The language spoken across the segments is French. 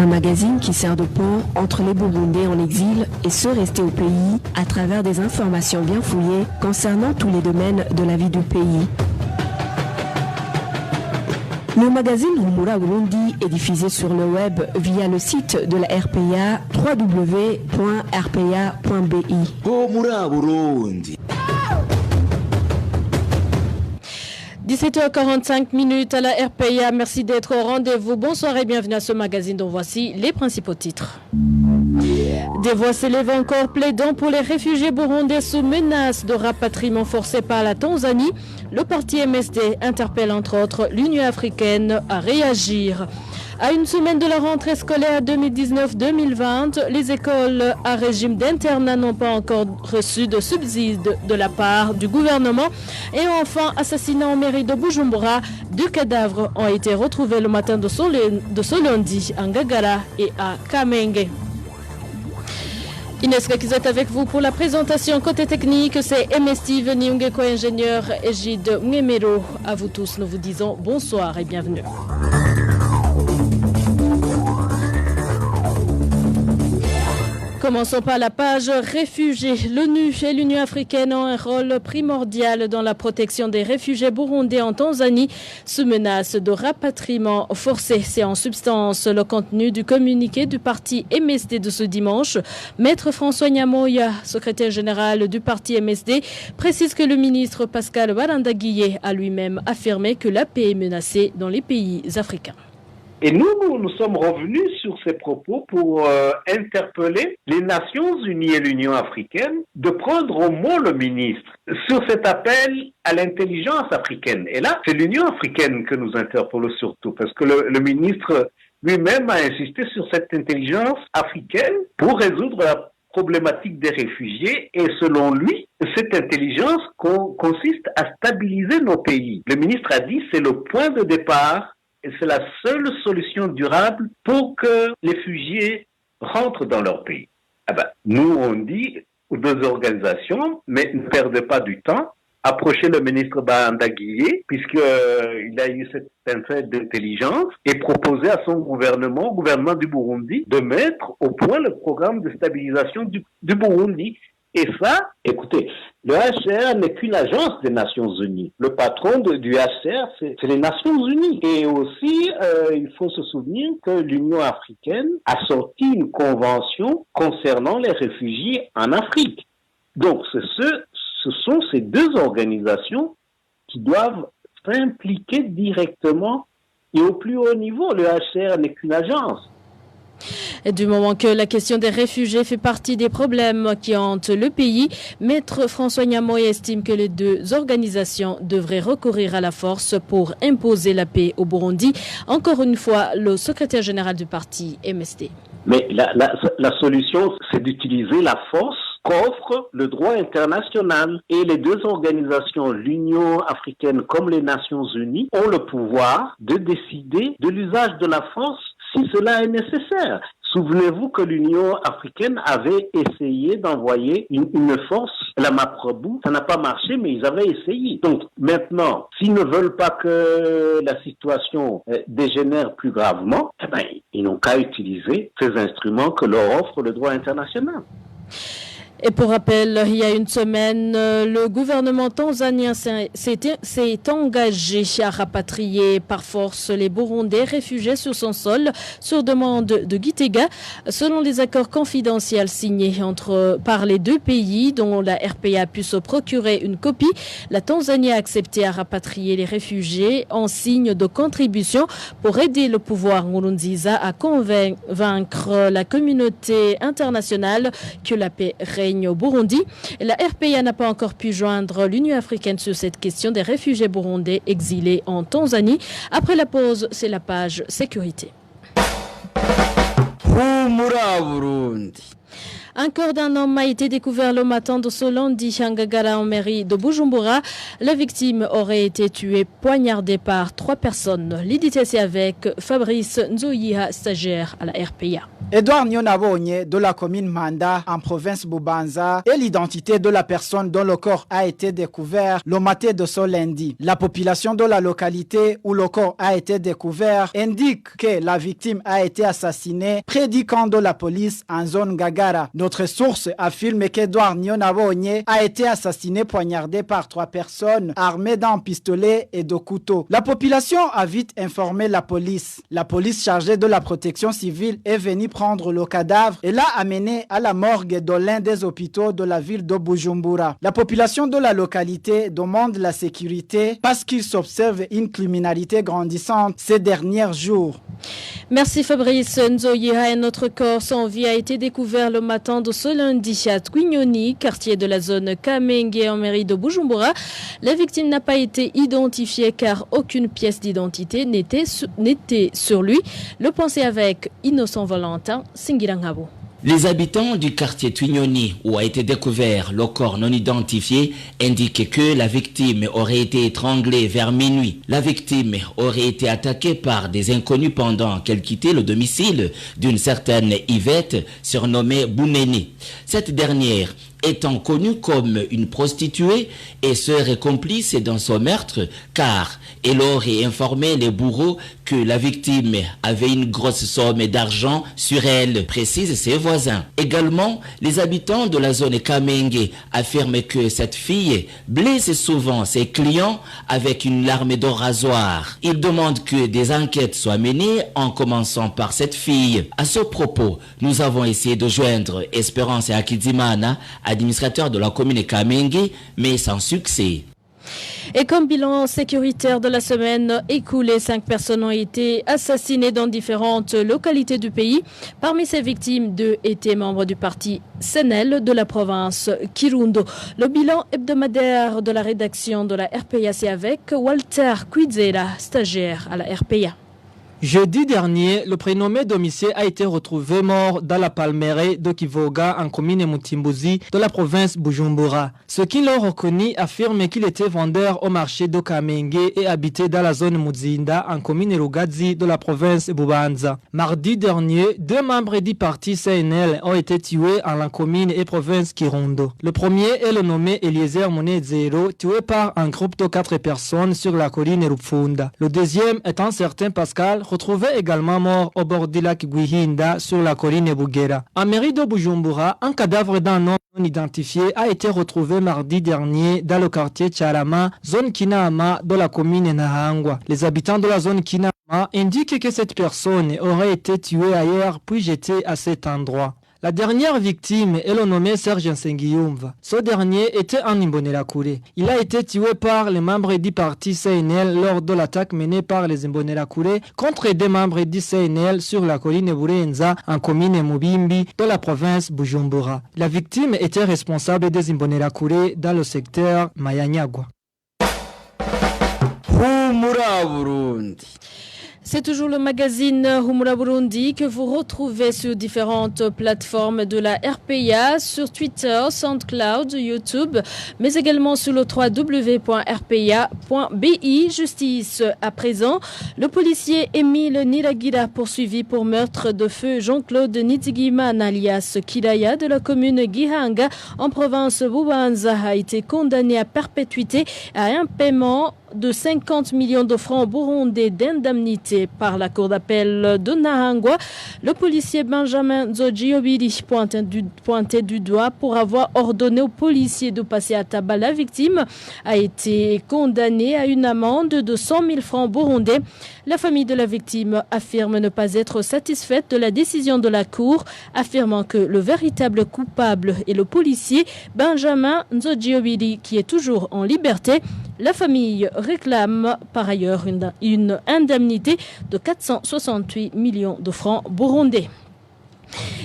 un magazine qui sert de pont entre les Burundais en exil et ceux restés au pays à travers des informations bien fouillées concernant tous les domaines de la vie du pays. Le magazine Humura Burundi est diffusé sur le web via le site de la RPA www.rpa.bi. Humura Burundi. 17h45 à la RPA. Merci d'être au rendez-vous. Bonsoir et bienvenue à ce magazine dont voici les principaux titres. Des voix s'élèvent encore plaidant pour les réfugiés burundais sous menace de rapatriement forcé par la Tanzanie. Le parti MSD interpelle entre autres l'Union africaine à réagir. À une semaine de la rentrée scolaire 2019-2020, les écoles à régime d'internat n'ont pas encore reçu de subsides de la part du gouvernement. Et enfin, assassinat en mairie de Bujumbura, 2 cadavres ont été retrouvés le matin de ce lundi à Ngagara et à Kamenge. Inès Rekizet avec vous pour la présentation. Côté technique, c'est Steve Niungeko, ingénieur Egide Mnemero. À vous tous, nous vous disons bonsoir et bienvenue. Commençons par la page réfugiés. L'ONU et l'Union africaine ont un rôle primordial dans la protection des réfugiés burundais en Tanzanie sous menace de rapatriement forcé. C'est en substance le contenu du communiqué du parti MSD de ce dimanche. Maître François Nyamoya, secrétaire général du parti MSD, précise que le ministre Pascal Barandagiye a lui-même affirmé que la paix est menacée dans les pays africains. Et nous sommes revenus sur ces propos pour interpeller les Nations Unies et l'Union africaine de prendre au mot le ministre sur cet appel à l'intelligence africaine. Et là, c'est l'Union africaine que nous interpellons surtout, parce que le ministre lui-même a insisté sur cette intelligence africaine pour résoudre la problématique des réfugiés. Et selon lui, cette intelligence consiste à stabiliser nos pays. Le ministre a dit c'est le point de départ. Et c'est la seule solution durable pour que les réfugiés rentrent dans leur pays. Nous, on dit aux 2 organisations, mais ne perdez pas du temps, approchez le ministre Barandagiye, puisqu'il a eu cette affaire d'intelligence, et proposez à son gouvernement, au gouvernement du Burundi, de mettre au point le programme de stabilisation du Burundi. Et ça, écoutez, le HCR n'est qu'une agence des Nations Unies. Le patron du HCR, c'est les Nations Unies. Et aussi, il faut se souvenir que l'Union africaine a sorti une convention concernant les réfugiés en Afrique. Donc, ce sont ces 2 organisations qui doivent s'impliquer directement et au plus haut niveau. Le HCR n'est qu'une agence. Et du moment que la question des réfugiés fait partie des problèmes qui hantent le pays, Maître François Nyamoya estime que les 2 organisations devraient recourir à la force pour imposer la paix au Burundi. Encore une fois, le secrétaire général du parti MSD. Mais la solution, c'est d'utiliser la force qu'offre le droit international. Et les 2 organisations, l'Union africaine comme les Nations Unies, ont le pouvoir de décider de l'usage de la force si cela est nécessaire. Souvenez-vous que l'Union africaine avait essayé d'envoyer une force, la Maprobu. Ça n'a pas marché, mais ils avaient essayé. Donc maintenant, s'ils ne veulent pas que la situation dégénère plus gravement, ils n'ont qu'à utiliser ces instruments que leur offre le droit international. Et pour rappel, il y a une semaine, le gouvernement tanzanien s'est engagé à rapatrier par force les Burundais réfugiés sur son sol sur demande de Gitega. Selon les accords confidentiels signés par les 2 pays dont la RPA a pu se procurer une copie, la Tanzanie a accepté à rapatrier les réfugiés en signe de contribution pour aider le pouvoir Nkurunziza à convaincre la communauté internationale que la paix règne au Burundi. La RPA n'a pas encore pu joindre l'Union africaine sur cette question des réfugiés burundais exilés en Tanzanie. Après la pause, c'est la page sécurité. Humura Burundi. Un corps d'un homme a été découvert le matin de ce lundi à Ngagara en mairie de Bujumbura. La victime aurait été tuée poignardée par 3 personnes. L'IDTC avec Fabrice Nzoyiha, stagiaire à la RPA. Edouard Nyonabonye de la commune Manda en province Bubanza et l'identité de la personne dont le corps a été découvert le matin de ce lundi. La population de la localité où le corps a été découvert indique que la victime a été assassinée près du camp de la police en zone Gagara. Notre source affirme qu'Edouard Nyonabonye a été assassiné poignardé par 3 personnes armées d'un pistolet et de couteaux. La population a vite informé la police. La police chargée de la protection civile est venue prendre le cadavre et l'a amené à la morgue de l'un des hôpitaux de la ville de Bujumbura. La population de la localité demande la sécurité parce qu'il s'observe une criminalité grandissante ces derniers jours. Merci Fabrice Nzoyira. Notre corps sans vie a été découvert le matin de ce lundi à Twignoni, quartier de la zone Kamenge en mairie de Bujumbura. La victime n'a pas été identifiée car aucune pièce d'identité n'était sur lui. Le pensée avec Innocent Valentin. Les habitants du quartier Twignoni où a été découvert le corps non identifié indiquent que la victime aurait été étranglée vers minuit. La victime aurait été attaquée par des inconnus pendant qu'elle quittait le domicile d'une certaine Yvette surnommée Bouneni. Cette dernière étant connue comme une prostituée et serait complice dans son meurtre car elle aurait informé les bourreaux que la victime avait une grosse somme d'argent sur elle, précisent ses voisins. Également, les habitants de la zone Kamenge affirment que cette fille blesse souvent ses clients avec une lame de rasoir. Ils demandent que des enquêtes soient menées en commençant par cette fille. À ce propos, nous avons essayé de joindre Espérance Akizimana, administrateur de la commune Kamenge, mais sans succès. Et comme bilan sécuritaire de la semaine écoulée, 5 personnes ont été assassinées dans différentes localités du pays. Parmi ces victimes, 2 étaient membres du parti Senel de la province Kirundo. Le bilan hebdomadaire de la rédaction de la RPA, c'est avec Walter Quizera, stagiaire à la RPA. Jeudi dernier, le prénommé domicile a été retrouvé mort dans la palmeraie de Kivoga en commune Mutimbuzi de la province Bujumbura. Ceux qui l'ont reconnu affirment qu'il était vendeur au marché de Kamenge et habitait dans la zone Muzinda en commune Rugazi de la province Bubanza. Mardi dernier, 2 membres du parti CNL ont été tués en la commune et province Kirundo. Le premier est le nommé Eliezer Monezero, tué par un groupe de 4 personnes sur la colline Rupfunda. Le deuxième est un certain Pascal, retrouvé également mort au bord du lac Guihinda sur la colline Bugera. En mairie de Bujumbura, un cadavre d'un homme non identifié a été retrouvé mardi dernier dans le quartier Charama, zone Kinama de la commune Nahangwa. Les habitants de la zone Kinama indiquent que cette personne aurait été tuée ailleurs puis jetée à cet endroit. La dernière victime est le nommé Serge Nsengiyumva. Ce dernier était un Imbonerakure. Il a été tué par les membres du parti CNL lors de l'attaque menée par les Imbonerakure contre 2 membres du CNL sur la colline Burenza en commune Mubimbi de la province Bujumbura. La victime était responsable des Imbonerakure dans le secteur Mayanyagwa. Humura Burundi. C'est toujours le magazine Humura Burundi que vous retrouvez sur différentes plateformes de la RPA, sur Twitter, SoundCloud, YouTube, mais également sur le www.rpa.bi. Justice à présent, le policier Émile Niragira poursuivi pour meurtre de feu Jean-Claude Nizigimana alias Kiraya de la commune Gihanga en province Bubanza a été condamné à perpétuité à un paiement de 50 millions de francs burundais d'indemnité par la cour d'appel de Nahangwa. Le policier Benjamin Nzojiobiri pointé du doigt pour avoir ordonné aux policiers de passer à tabac la victime a été condamné à une amende de 100 000 francs burundais. La famille de la victime affirme ne pas être satisfaite de la décision de la cour, affirmant que le véritable coupable est le policier Benjamin Nzojiobiri qui est toujours en liberté. La famille réclame par ailleurs une indemnité de 468 millions de francs burundais.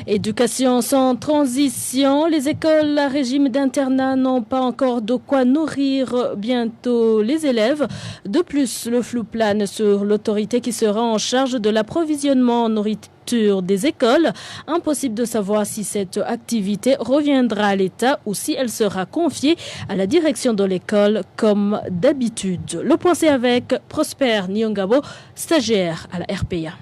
Éducation sans transition, les écoles à régime d'internat n'ont pas encore de quoi nourrir bientôt les élèves. De plus, le flou plane sur l'autorité qui sera en charge de l'approvisionnement en nourriture des écoles. Impossible de savoir si cette activité reviendra à l'État ou si elle sera confiée à la direction de l'école comme d'habitude. Le point c'est avec Prosper Nyongabo, stagiaire à la RPA.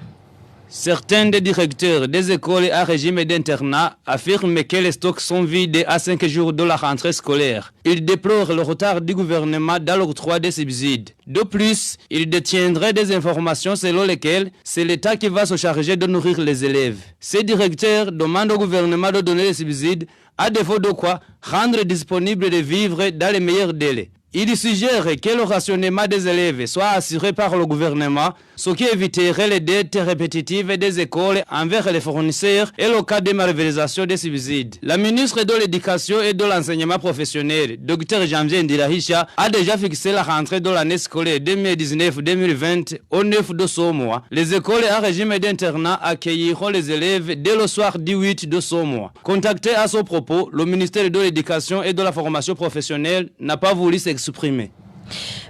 Certains des directeurs des écoles à régime d'internat affirment que les stocks sont vides à 5 jours de la rentrée scolaire. Ils déplorent le retard du gouvernement dans l'octroi des subsides. De plus, ils détiendraient des informations selon lesquelles c'est l'État qui va se charger de nourrir les élèves. Ces directeurs demandent au gouvernement de donner les subsides, à défaut de quoi rendre disponible les vivres dans les meilleurs délais. Il suggère que le rationnement des élèves soit assuré par le gouvernement, ce qui éviterait les dettes répétitives des écoles envers les fournisseurs et le cas de malversation des subsides. La ministre de l'Éducation et de l'Enseignement professionnel, Dr Janvier Ndirahisha, a déjà fixé la rentrée de l'année scolaire 2019-2020 au 9 de ce mois. Les écoles à régime d'internat accueilleront les élèves dès le soir du 8 de ce mois. Contacté à ce propos, le ministère de l'Éducation et de la Formation professionnelle n'a pas voulu s'exprimer.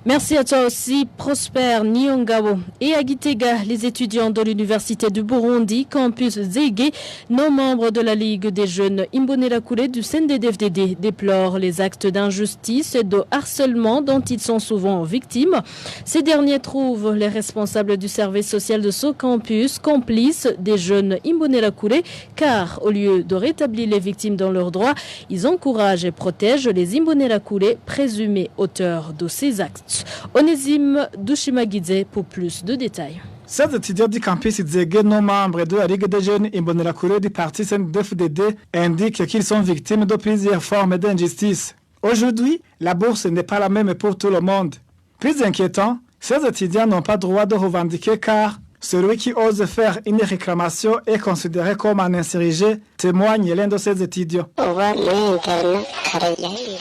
Merci à toi aussi, Prosper Nyongabo. Et à Gitega, les étudiants de l'Université du Burundi, campus Zégué, non membres de la Ligue des jeunes Imbonerakure du CNDD-FDD, déplorent les actes d'injustice et de harcèlement dont ils sont souvent victimes. Ces derniers trouvent les responsables du service social de ce campus complices des jeunes Imbonerakure, car au lieu de rétablir les victimes dans leurs droits, ils encouragent et protègent les Imbonerakure présumés auteurs de ces actes. Onésime Dushimagidze pour plus de détails. Ces étudiants du campus Zégué, non membres de la Ligue des jeunes Imbonerakure du parti CNDD-FDD, indiquent qu'ils sont victimes de plusieurs formes d'injustice. Aujourd'hui, la bourse n'est pas la même pour tout le monde. Plus inquiétant, ces étudiants n'ont pas droit de revendiquer car celui qui ose faire une réclamation est considéré comme un insurgé, témoigne l'un de ces étudiants.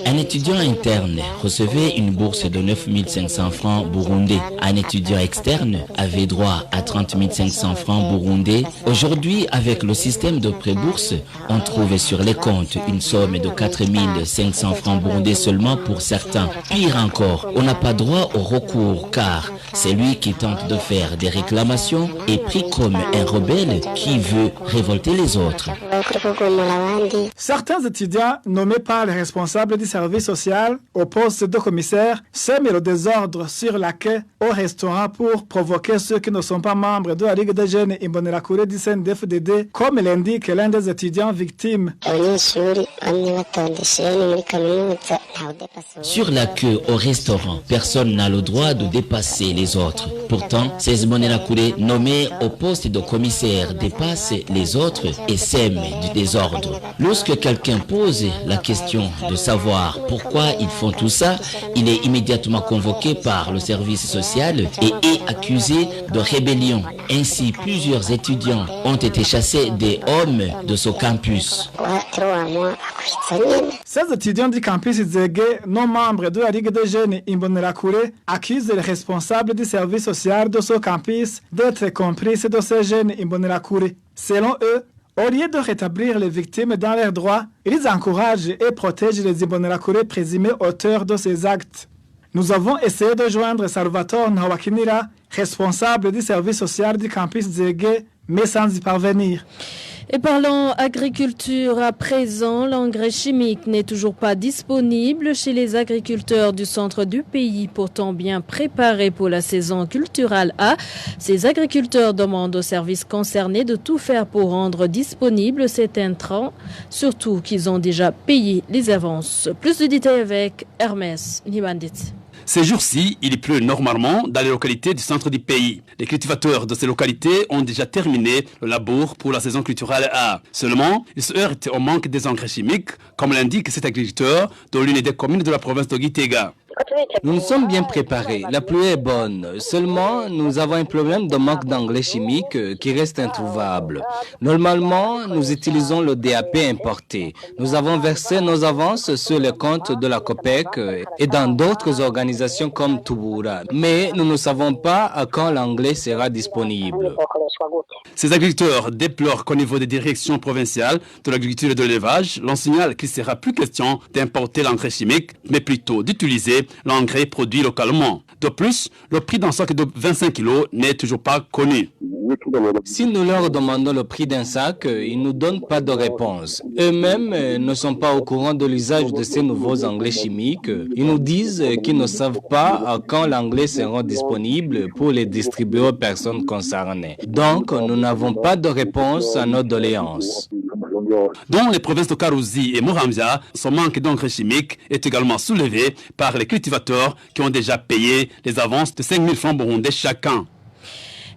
Un étudiant interne recevait une bourse de 9 500 francs burundais. Un étudiant externe avait droit à 30 500 francs burundais. Aujourd'hui, avec le système de pré-bourse, on trouve sur les comptes une somme de 4 500 francs burundais seulement pour certains. Pire encore, on n'a pas droit au recours car celui qui tente de faire des réclamations est pris comme un rebelle qui veut révolter les autres. Certains étudiants nommés par les responsables du service social au poste de commissaire sèment le désordre sur la quai au restaurant pour provoquer ceux qui ne sont pas membres de la Ligue des jeunes Imbonerakure du CNDD-FDD, comme l'indique l'un des étudiants victimes. Sur la queue au restaurant, personne n'a le droit de dépasser les autres. Pourtant, ces Imbonerakure nommés au poste de commissaire dépassent les autres et sèment du désordre. Lorsque quelqu'un pose la question de savoir pourquoi ils font tout ça, il est immédiatement convoqué par le service social et est accusé de rébellion. Ainsi, plusieurs étudiants ont été chassés des hommes de ce campus. Ces étudiants du campus Zégué, non membres de la Ligue des jeunes Imbonerakure, accusent les responsables du service social de ce campus d'être complices de ces jeunes Imbonerakure. Selon eux, au lieu de rétablir les victimes dans leurs droits, ils encouragent et protègent les Imbonerakure présumés auteurs de ces actes. Nous avons essayé de joindre Salvatore Nhawakinira, responsable du service social du campus Zégué, mais sans y parvenir. Et parlons agriculture à présent, l'engrais chimique n'est toujours pas disponible chez les agriculteurs du centre du pays, pourtant bien préparés pour la saison culturelle A. Ces agriculteurs demandent aux services concernés de tout faire pour rendre disponible cet intrant, surtout qu'ils ont déjà payé les avances. Plus de détails avec Hermès Nibandit. Ces jours-ci, il pleut normalement dans les localités du centre du pays. Les cultivateurs de ces localités ont déjà terminé le labour pour la saison culturelle A. Seulement, ils se heurtent au manque des engrais chimiques, comme l'indique cet agriculteur de l'une des communes de la province de Gitega. Nous sommes bien préparés, la pluie est bonne. Seulement, nous avons un problème de manque d'engrais chimiques qui reste introuvable. Normalement, nous utilisons le DAP importé. Nous avons versé nos avances sur les comptes de la COPEC et dans d'autres organisations comme Tubura. Mais nous ne savons pas à quand l'engrais sera disponible. Ces agriculteurs déplorent qu'au niveau des directions provinciales de l'agriculture et de l'élevage, l'on signale qu'il ne sera plus question d'importer l'engrais chimique, mais plutôt d'utiliser acheter l'engrais produit localement. De plus, le prix d'un sac de 25 kg n'est toujours pas connu. Si nous leur demandons le prix d'un sac, ils ne nous donnent pas de réponse. Eux-mêmes ne sont pas au courant de l'usage de ces nouveaux engrais chimiques. Ils nous disent qu'ils ne savent pas quand l'engrais sera disponible pour les distribuer aux personnes concernées. Donc, nous n'avons pas de réponse à nos doléances. Dans les provinces de Karouzi et Muramvya, ce manque d'engrais chimiques est également soulevé par les cultivateurs qui ont déjà payé les avances de 5 000 francs burundais chacun.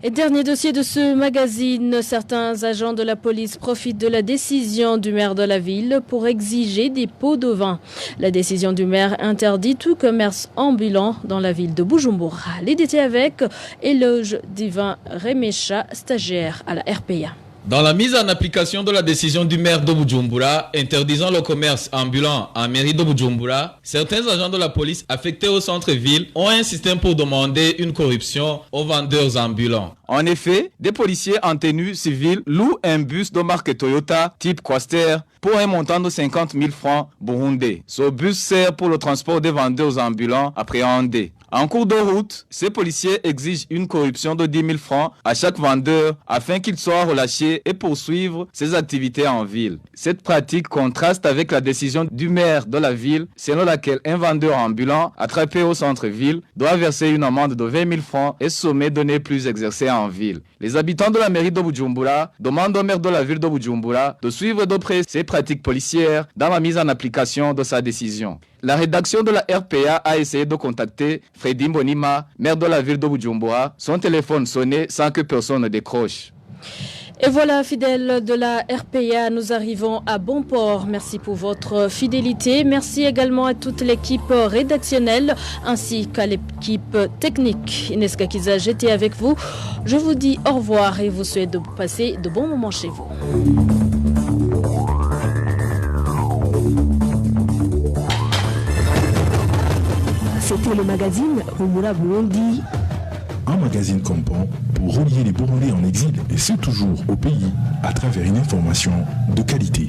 Et dernier dossier de ce magazine, certains agents de la police profitent de la décision du maire de la ville pour exiger des pots de vin. La décision du maire interdit tout commerce ambulant dans la ville de Bujumbura. Les détails avec Éloge Divin Remecha, stagiaire à la RPA. Dans la mise en application de la décision du maire de Bujumbura interdisant le commerce ambulant en mairie de Bujumbura, certains agents de la police affectés au centre-ville ont un système pour demander une corruption aux vendeurs ambulants. En effet, des policiers en tenue civile louent un bus de marque Toyota type Quaster pour un montant de 50 000 francs burundais. Ce bus sert pour le transport des vendeurs ambulants appréhendés. En cours de route, ces policiers exigent une corruption de 10 000 francs à chaque vendeur afin qu'il soit relâché et poursuivre ses activités en ville. Cette pratique contraste avec la décision du maire de la ville selon laquelle un vendeur ambulant attrapé au centre-ville doit verser une amende de 20 000 francs et sommé de ne plus exercer en ville. Les habitants de la mairie de Bujumbura demandent au maire de la ville de Bujumbura de suivre de près ces pratiques policières dans la mise en application de sa décision. La rédaction de la RPA a essayé de contacter Freddy Mbonima, maire de la ville de Bujumbura. Son téléphone sonnait sans que personne ne décroche. Et voilà, fidèles de la RPA, nous arrivons à bon port. Merci pour votre fidélité. Merci également à toute l'équipe rédactionnelle ainsi qu'à l'équipe technique. Ines Kakiza, j'étais avec vous. Je vous dis au revoir et vous souhaite de passer de bons moments chez vous. C'était le magazine Humura Burundi. Un magazine comprend pour relier les Burundais en exil et ceux toujours au pays à travers une information de qualité.